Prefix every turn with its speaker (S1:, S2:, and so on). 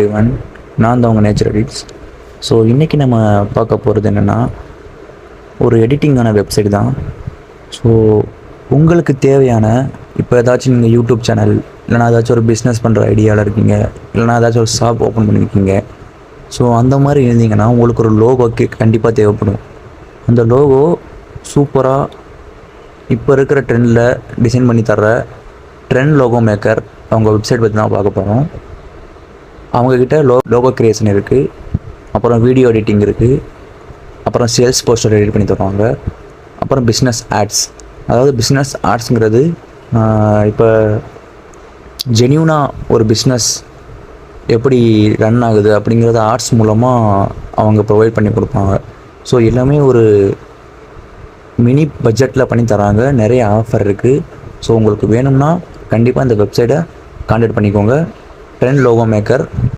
S1: everyone. நான் தான் உங்கள் நேச்சர் எடிட்ஸ். ஸோ இன்றைக்கி நம்ம பார்க்க போகிறது என்னென்னா ஒரு எடிட்டிங்கான வெப்சைட் தான். ஸோ உங்களுக்கு தேவையான இப்போ ஏதாச்சும் நீங்கள் யூடியூப் சேனல் இல்லைனா ஏதாச்சும் ஒரு பிஸ்னஸ் பண்ணுற ஐடியாவில் இருக்கீங்க, இல்லைனா ஏதாச்சும் ஒரு ஷாப் ஓப்பன் பண்ணியிருக்கீங்க. ஸோ அந்த மாதிரி இருந்தீங்கன்னா உங்களுக்கு ஒரு லோகோக்கு கண்டிப்பாக தேவைப்படும். அந்த லோகோ சூப்பராக இப்போ இருக்கிற ட்ரெண்டில் டிசைன் பண்ணி தர்ற ட்ரெண்ட் லோகோ மேக்கர் அவங்க வெப்சைட் பற்றி தான் பார்க்க போகிறோம். அவங்கக்கிட்ட லோகோ க்ரியேஷன் இருக்குது, அப்புறம் வீடியோ எடிட்டிங் இருக்குது, அப்புறம் சேல்ஸ் போஸ்டர் எடிட் பண்ணி தருவாங்க, அப்புறம் பிஸ்னஸ் ஆட்ஸ். அதாவது பிஸ்னஸ் ஆட்ஸுங்கிறது இப்போ ஜென்யூனாக ஒரு பிஸ்னஸ் எப்படி ரன் ஆகுது அப்படிங்கிறத ஆர்ட்ஸ் மூலமாக அவங்க ப்ரொவைட் பண்ணி கொடுப்பாங்க. ஸோ எல்லாமே ஒரு மினி பட்ஜெட்டில் பண்ணி தராங்க. நிறைய ஆஃபர் இருக்குது. ஸோ உங்களுக்கு வேணும்னா கண்டிப்பாக இந்த வெப்சைட்டை கான்டாக்ட் பண்ணிக்கோங்க. Trend logo maker.